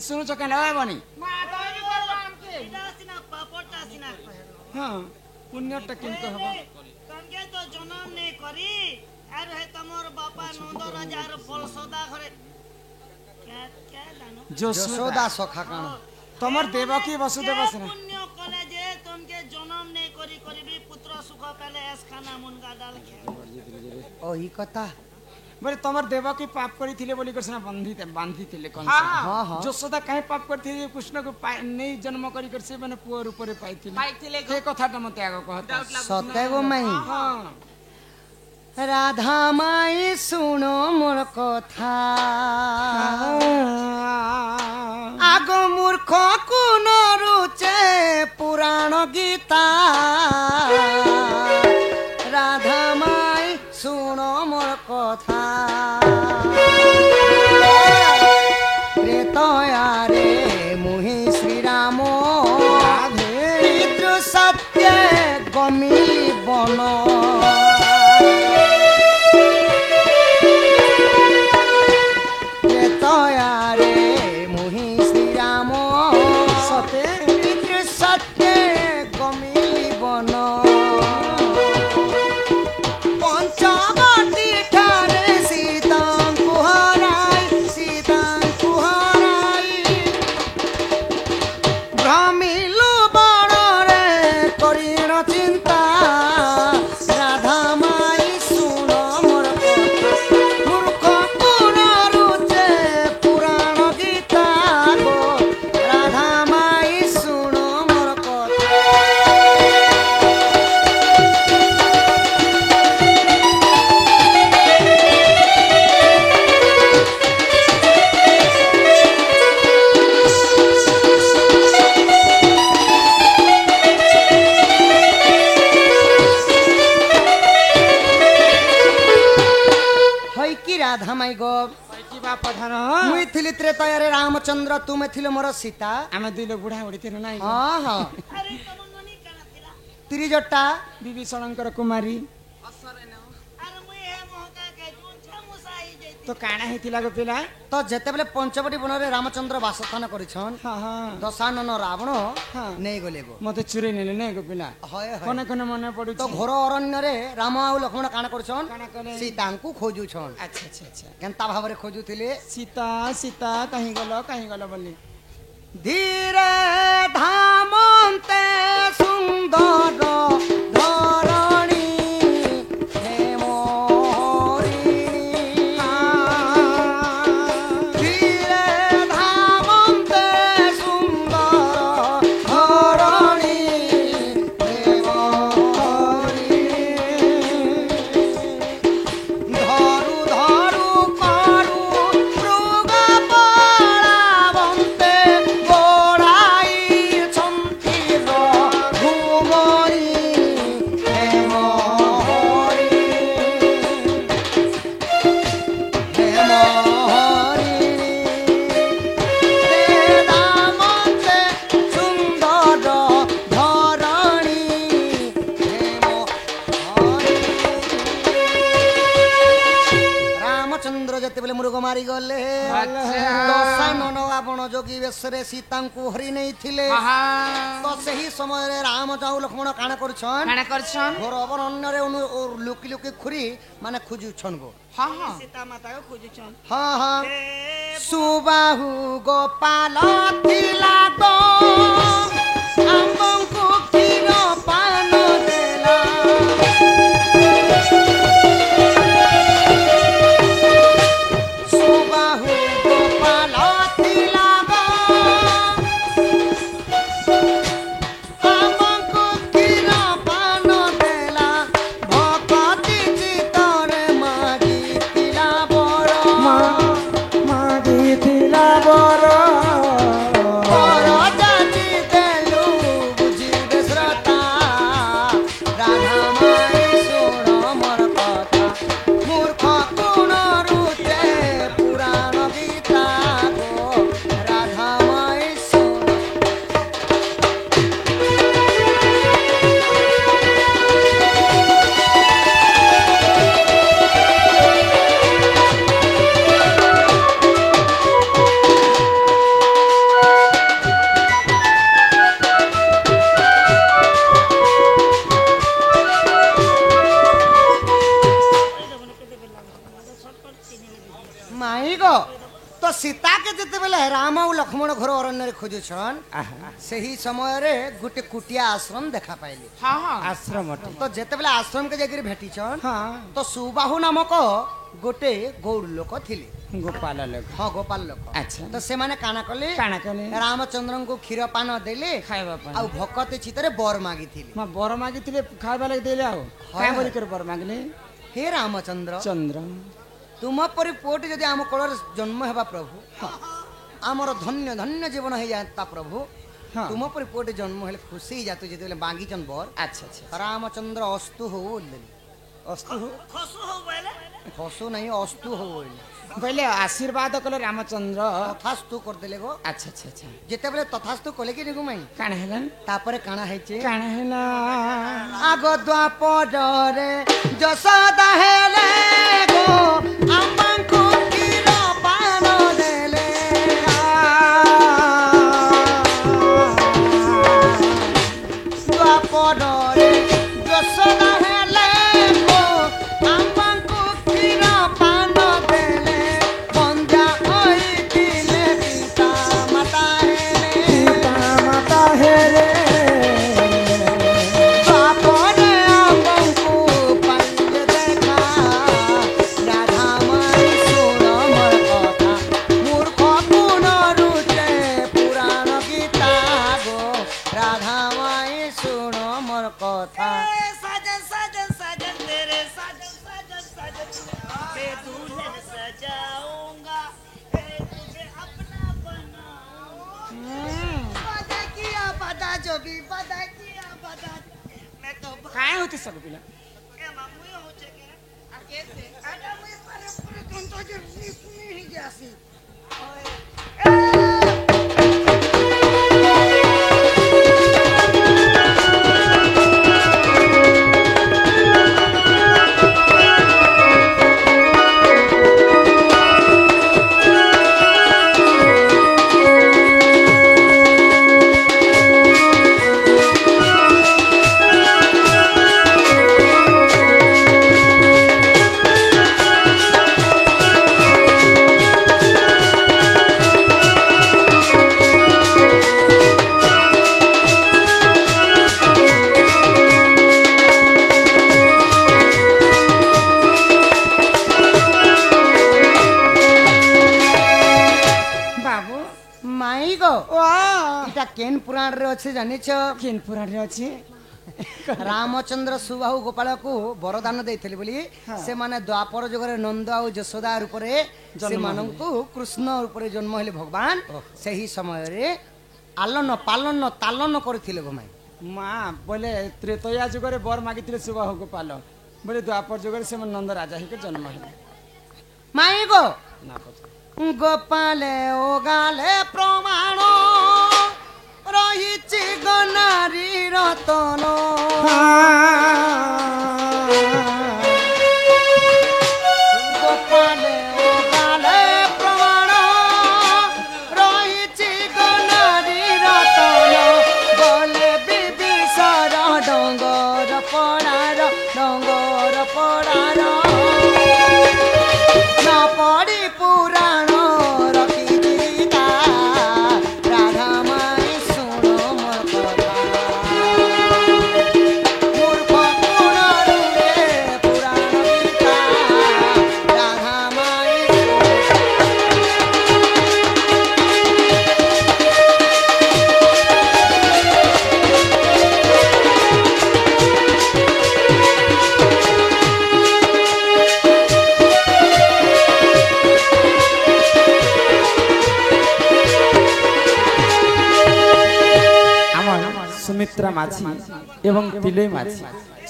শুনুছ কেন হবনি হ্যাঁ পুণ্যটা কিন্তু হব তমকে তো জনম নেই করি আর হে তোমার বাপা নন্দ রাজার বলসদা ঘরে যশোদা সখা কাণ তোমার দেবকী বসুদেব সেনা পুণ্য কলে যে তমকে জনম নেই করি করিবি পুত্র সুখ পেলে এস খানা মুনগা ডাল খেয়ে ওই কথা বলে তোমার দেবকী পাপ করিଥିଲେ বলি কৃষ্ণ বান্ধিଥିଲେ কংস যশোদা কাহে পাপ କରିଥିଲେ কৃষ্ণକୁ নেই জন্ম করি করছে মানে পুଅ রূপরে পাইଥିଲେ ସେ କଥାଟା ମତେ ଆଗ କହ ସତେ ଗୋ ମାଇ রাধা মাই শুনো মোর কথা আগ মূর্খ কোন রুচে পুরাণ গীতা রাধা মাই শুনো মোর কথা ত্রেতয়ারে মুহি শ্রীরাম পিতৃ সত্য গমিলি বন ত্রেতয়ারে মুহি শ্রীরাম সতে পিতৃ সত্য গমিলি বন পঞ্চবটী ঠারে সীতাঙ্কু হরাই ভ্রমিলু বণরে করিণ চিন্তা রাধা মাই শুণ মোর মূর্খ পুনরুচে পুরাণ গীতা গো রাধা মাই শুণ মোর কথা হই কি রাধা মাই গো কি বা প্রধান মুই থিলি ত্রেতয়ারে রামচন্দ্র তুমি থিল মোর সীতা ଆମେ ଦୁଇ ଲୋକ ବୁଢା ଉଡିଥିଲେ ନାଇଁ ହଁ ହଁ আরে তোমার ননি কানা ছিলা ତିରିଜଟା ବିଭୀଷଣଙ୍କର କୁମାରୀ আর মুই হে মহকা কে জুনছা মুসাই যাইতি ତ କାଣା ହେଇଥିଲା ଗୋ ପିଲା ତ ଯେତେବେଳେ ପଞ୍ଚବଟୀ ବନରେ ରାମଚନ୍ଦ୍ର ବାସସ୍ଥାନ କରିଛନ୍ ହଁ ହଁ ଦଶାନନ ରାବଣ ହଁ। ନେଇଗଲେ ଗୋ ମତେ ଚୁରେଇ ନେଲେ ନାଇଁ ଗୋ ପିଲା ହଏ ହଏ କନେ କନେ ମନେ ତ ପଡୁଛି ଘୋର ଅରଣ୍ୟରେ ରାମ ଆଉ ଲକ୍ଷ୍ମଣ କାଣା କରୁଛନ୍ କାଣା କଲେ? ସୀତାଙ୍କୁ ଖୋଜୁଛନ୍ ଆଚ୍ଛା ଆଚ୍ଛା ଆଚ୍ଛା କେନ୍ତା ଭାବରେ ଖୋଜୁଥିଲେ ସୀତା ସୀତା କାହିଁ ଗଲ ବୋଲି ଧୀରେ ଧାମନ୍ତେ ସୁନ୍ଦର ଧରଣୀ ধীরে ধামন্তে সুন্দর ধরণী ধরু ধরু করু মৃগ পরাবন্তে গোড়াই ছন্তির ঘুমরি হেমহরি দামতে সুন্দর ধরণী রামচন্দ্র যেতেবেলে মৃগ মারি গলে দশানন রাবণ যোগী বেশরে সীতাଙ୍କୁ হরি নেইଥିଲେ তো ସେହି ସମୟରେ ରାମ ଯାଉ ଲକ୍ଷ୍ମଣ କାଣା କରୁଛନ୍ କାଣା କରିଛନ୍ ଘୋର ଅରଣ୍ୟରେ ଲୁକି ଲୁକି ଖୁରି ମାନେ ଖୋଜୁଛନ୍ ଗୋ ହଁ ହଁ সীতা মাতাকে খুঁজুছন ହଁ ହଁ ସୁବାହୁ ଗୋପାଳ ଥିଲା ତ ଆମ୍ବଙ୍କୁ କ୍ଷୀର ପାନ ଦେଲା ସୁବାହୁ ଗୋପାଳ ଥିଲା ତ ଆମ୍ବଙ୍କୁ କ୍ଷୀର ପାନ ଦେଲା ଭକତି ଚିତ୍ତରେ ମାଗିଥିଲା ବର ମାଗିଥିଲା ବର राम और लक्ष्मण घर अरण्य खोजुछन से ही समय रे गुटे कुटिया आश्रम देखा पाइले। हाँ हाँ आश्रम तो जेते बेले आश्रम के जगह भेटिछन हाँ तो सुबाहु नामक गोटे गौड़ लोक थिले। गोपाल लोक हाँ गोपाल लोक। अच्छा तो से माने काना कले रामचंद्र को क्षीर पान देले खाइबा पान आ भक्त चित्तरे बर मागी थिले। मां बर मागी थिले खाइबा लागि देले आउ काय बोली कर बर मागले हे रामचंद्र चंद्र तुम परि पुओटी जदि आम कोଳରେ जन्म हेबा प्रभु आमर धन्य धन्य जीवन हो जाता प्रभु। तुम परि पुओटी जन्म हेले खुशी ही जातु जेते मांगीचन बर। अच्छा अच्छा रामचंद्र अस्तु हो बोलले। अस्तु हो खसु हो बोले खसु नहीं अस्तु हो बोलले पहले आशीर्वाद कले रामचंद्र तथास्तु कर देले गो। अच्छा अच्छा अच्छा जेते बेले तथास्तु कले कि निगु माई काना हेलन तापरे काना हेचे काना हेला आग द्वापर रे जसोदा हेले गो अम्मांको क्षीर पान देले द्वापर रे जसोदा हेले गो अम्मांको क्षीर पान देले बंजा होइतिले पिता माता हेले बापरे आपंको पंज देखा राधा माई सुन मोर कथा मूर्ख पुनरुचे पुराण गीता गो राधा माई सुन मोर कथा। साजन साजन साजन तेरे साजन साजन साजन मैं दुल्हन सजाऊंगा तुझे अपना बनाऊंगा बदा किया बदा जोगी बदा किया बदा मैं तो काय होती सब पिला ए मामू हो चके आ कैसे आजा मैं पर कंतो जे नहीं जासी ओए बाबू माई गो वाह इटा केन पुराण रे अछि जानिछ किन पुराण रे अछि रामचंद्र सुबाहु गोपाल को वरदान देइथिले बोली से माने द्वापर जुगरे नंद आ यशोदा रूपरे से मानंकु कृष्ण रूपरे जन्म हेले भगवान सही समय रे आलन पालन तालन करथिले गो माई मां बोले त्रेतया जुगरे बर मागिथिले सुबह गोपाल बोले द्वापर जुगरे से नंद राजा ही के जन्म हेले माई गो ना पता गोपाले ओगाले प्रमाण रहिछि गनारी रतन गोपाले ओगाले प्रमाण रहिछि गनारी रतन बोले बिबिसर डंगर पड़ार न पड़ी पुराण रखिता राधा माई सुन मोर कथा मूर्ख पुनरुचे पुराण गीता राधा माई सुमित्रा माझी एवं पिले माझी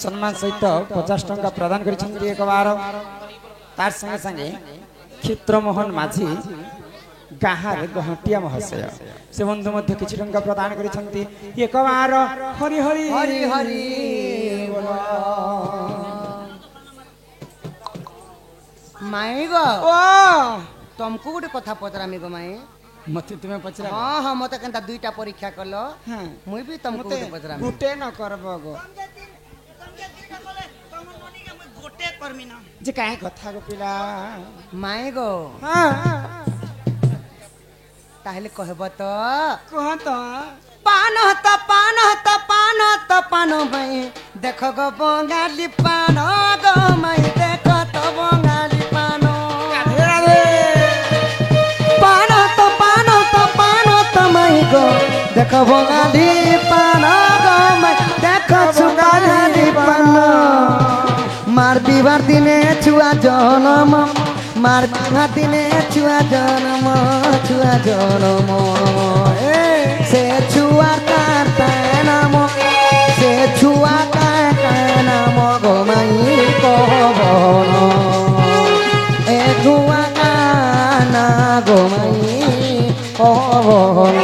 सम्मान सहित 50 टंका प्रदान करिसंती एक बार तार संगे संगे क्षित्रमोहन माझी गाहार गहटिया महाशय से बंधु मध्य किछि टंका प्रदान करिसंती एक बार हरि हरि हरि हरि माई गो ओ तुमको गोटे कथा पचरामी गो माई मते तुमे पचरा हाँ हाँ मत केनता दुईटा परीक्षा कल हां मुई भी तुमको मते गोटे पचरामी गुटे न करबो गो तमके दिना बोले तमन मनी के मैं गोटे करमी ना जे काहे कथा गो पिला माई गो हां ताहले कहब तो कह तो पान त पान त पान त पान भाई देख गो बंगाली पान गो माई देख तो बंगाली पान पान त पान त पान त माई गो देख बंगाली पान गो माई देख बंगाली पान मार बिबार दिने छुआ जनम मार बिबार दिने छुआ जनम से छुआ तार नाम से छुआ तार नाम गो माई कहबन ए छुआ ना गो माई कहबन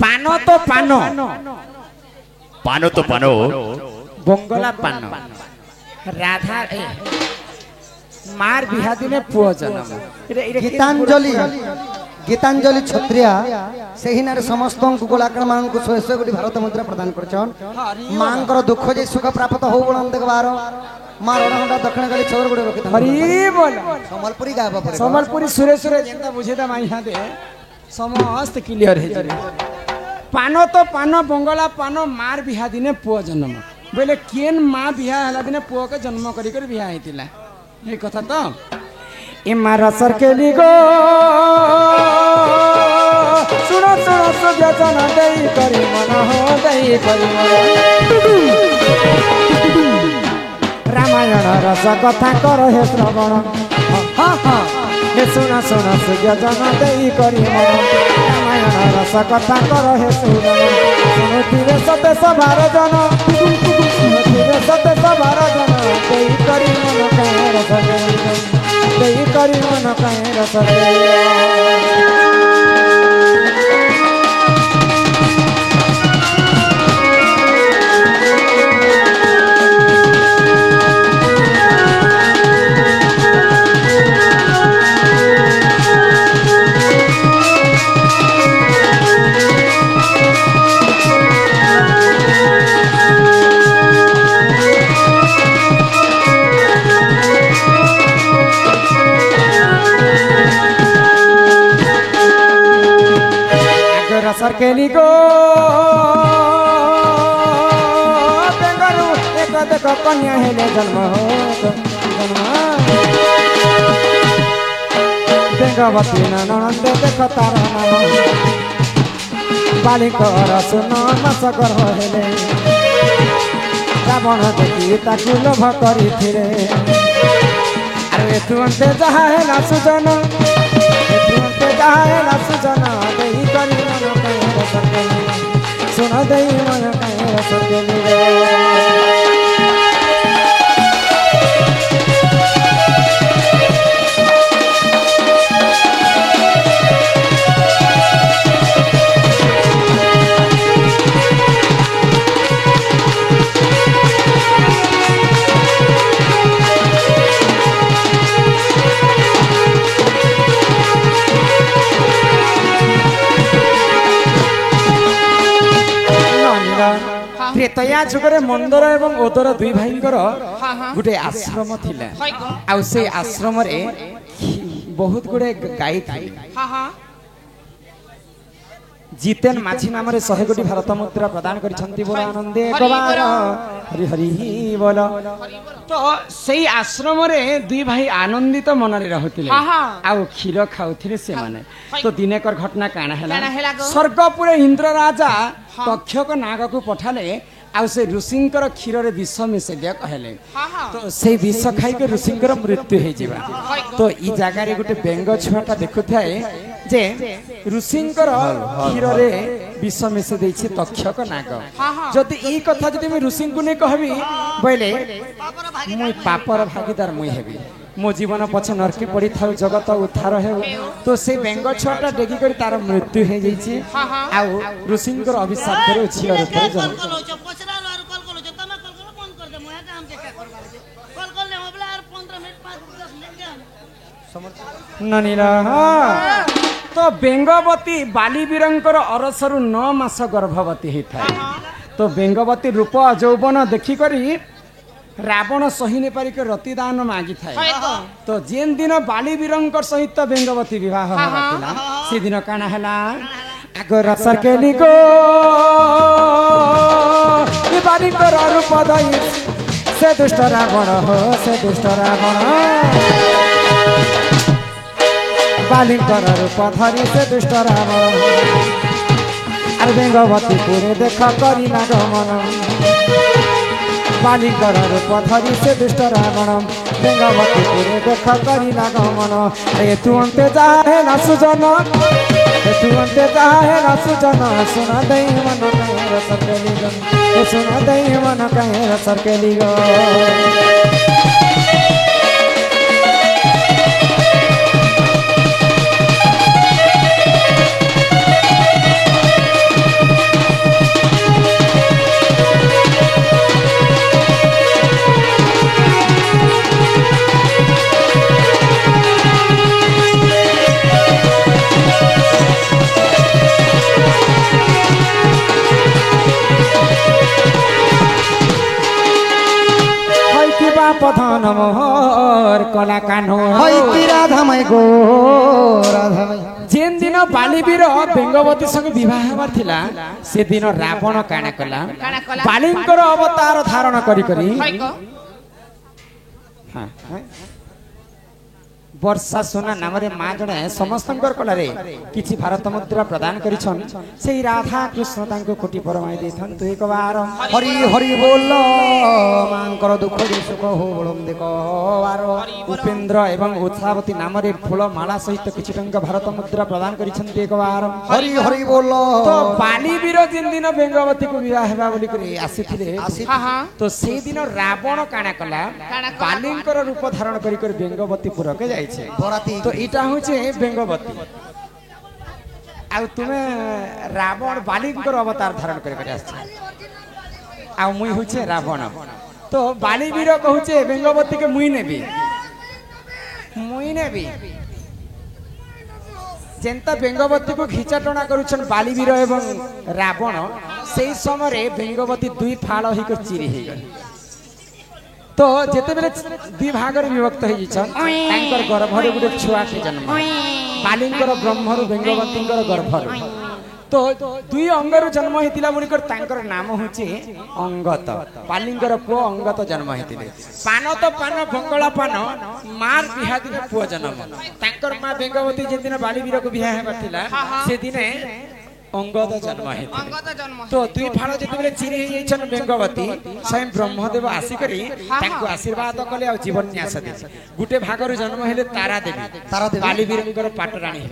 पानो तो पानो पानो तो पानो बंगला पानो राधा मार बिहा दिने पुओ जन्म गीतांजलि गीतांजलि छत्रिया सेही नारे समस्त गोलाकार मान को 100 कोटी भारत मुद्रा प्रदान करछन मांकर दुख जे सुख प्राप्त हो बळन देखबार मार ओडा दक्षिण गली चौर गुडे रखि हरि बोल संबलपुरी गाबा पड़े संबलपुरी सुरेश्वर जेंता बुझेदा माई हादे समस्त क्लियर हे जरे पानो तो पानो बंगला पानो मार बिहा दिने पुओ जन्म बोले केन माँ बिहा हला दिने पुओ के जन्म करी कर बिहा हेतिला ए कथा तो ए मार सर के लिगो सुनो सुनो सुजन देई करी मन हो देई करी रामायण रस कथा कर हे श्रवण हाँ हाँ हे सुना सुना सुजन देई करी मन रामायण रस कथा कर हे श्रवण सुनुतिरे सते सभार जन सुनुतिरे सते सभार जन देई करी मन काहे रस देई करी मन काहे रस सरकेली को बेंगरू एक देख कन्या हेले जन्म हो जन्म बेंगवती ननंद देख तार नाम बालिकर सुन नसकर हेले रावण देखी ताकू लोभ करिथिले अरे तुमते जहा हेला सुजन तुमते जहा हेला सुजन देई करी सुन देई मन काहे रसगेली त्रेतया जुगरे मंदर एवं ओदर दुई भाईंकर गुटे आश्रम थिला आ से आश्रम रे बहुत गुडे गाई थिले जितेन माझी नाम रे 100 कोटी भारत मुद्रा प्रदान करिसंती बोल आनंदे एकबार हरि हरि बोल तो सेही आश्रम रे दुई भाई आनंदित मन रे रहथिले आ क्षीर खाउथिले से माने तो दिनेकर घटना काना हैला स्वर्गपुर इंद्र राजा तक्षक नाग को पठाले आ से ऋषिंकर क्षीर रे विष मिसे दिया कहले तो से विष खाई के ऋषिंकर मृत्यु हे जिबा तो ई जागा रे गुटे बेंग छुआटा देखुथाए जे ऋषिंकर क्षीर रे विष मिसे देछि तक्षक नाग जदि ई कथा जदि मैं ऋषि को ने कहबी बोले मुई पापर भागीदार मुई हेबी मो जीवन पछे नरके पड़ी था जगत उद्धार हे तो से बेंग छुआटा डेगी कर तार मृत्यु हे जैछि आ ऋषिंकर अभिशाप करे छियर ऊपर जन ननीला तो बेंगवती बालीवीरंकर अरसरु 9 मास गर्भवती होता है तो बेंगवती रूप यौवन देखिकरी रावण सही नहीं पारिक रतिदान मागी थाए तो जेन दिन बालीवीरंकर सहित बेंगवती विवाह होगा से दिन काना हला आगो रसर के लिगो ये बालीकर रूप दई से दुष्ट रावण हो से दुष्ट रावण बालीकर रूप धरी से दुष्ट रावण अरे बेंगवती पूरे देख करी ना गमन बालीकर रूप धरी से दुष्ट रावण बेंगवती पूरे देख करी ना गमन ये तू अंते जाहे ना सुजन तू अंते जाहे ना सुजन सुना दई मन कहे रसर के लिगन सुना दई मन कहे रसर के लिगन पधन मोहर कला कान्हो राधा मई गो राधा मई जेन दिन बालीवीर बेंगवती संग विवाह हबार थिला से दिन रावण काना कला बालींकर अवतार धारण करी करी हां वर्षा सोना नाम रे मां जणे समस्तंकर कलारे किछि भारत मुद्रा प्रदान करिछन सेही राधा कृष्ण तांको कोटि परमाई देथन तु एक बार हरि हरि बोल मांकर दुख सुख हो बोलम देखो बार उपेंद्र एवं उत्साहवती नाम रे फूल माला सहित किछि टंका भारत मुद्रा प्रदान करिछन एक बार हरि हरि बोल तो बालीवीर जिन दिन बेंगवती को विवाह हेबा बोली करी आसीथिले तो सेही दिन रावण काना कला बालींकर रूप धारण करी कर बेंगवती पुर के जाय तो इटा होचे बेंगवती आ तुमे रावण बालीकर अवतार धारण करे आछे आ मुई होचे रावण तो बालीवीर कहूचे बेंगवती के मुई नेबी जेंता बेंगवती को खिचाटना करूछन बालीवीर एवं रावण सेही समय बेंगवती दुई फाळ ही को चिरी हे गई तो जेते बेले दुई भागर विभक्त हो जिछन तांकर गर्भरे गुटे छुआ के जन्म बालींकर ब्रह्मरु बेंगवतींकर गर्भरु तो दुई अंगरु जन्म हेतिला बोलिकर तांकर नाम होचे अंगत बालींकर पुओ अंगत जन्म हेतिले पान तो पान भंगला पान मार बिहादी पुओ जन्म तांकर मां बेंगवती जे दिन बालीवीर को बियाह हेबाथिला से दिने अंगद जन्म हेतिले तो दुई फाळ जेते बेले चिरी हे छन बेंगवती स्वयं ब्रह्मदेव आसी करी तांको आशीर्वाद कले आ जीवन न्यास दे गुटे भागरु जन्म हेले तारा देवी बालीवीरंकर पाटराणी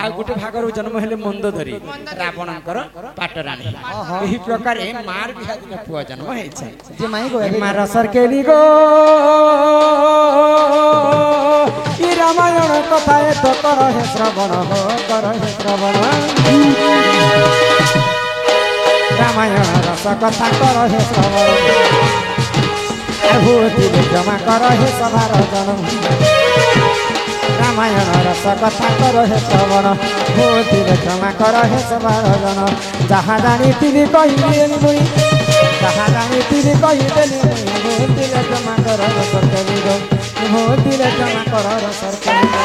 आ गुटे भागरु जन्म हेले मंदोदरी रावणंकर पाटराणी एही प्रकार मार बिहादी पुआ जन्म हे छै जे माई गो मार सरकेली गो ई रामायण कथा ए तो कर हे श्रवण हो कर हे श्रवण रामायण रस कथा कर हे श्रवण भूति क्षमा कर हे सभार जन रामायण रस कथा कर हे श्रवण भूति क्षमा कर हे सभार जन जहाँ जानी तिनी कहिदेली मुई जहाँ जानी तिनी कहिदेली मुई भूति क्षमा कर सरकारी भूति क्षमा कर सरकारी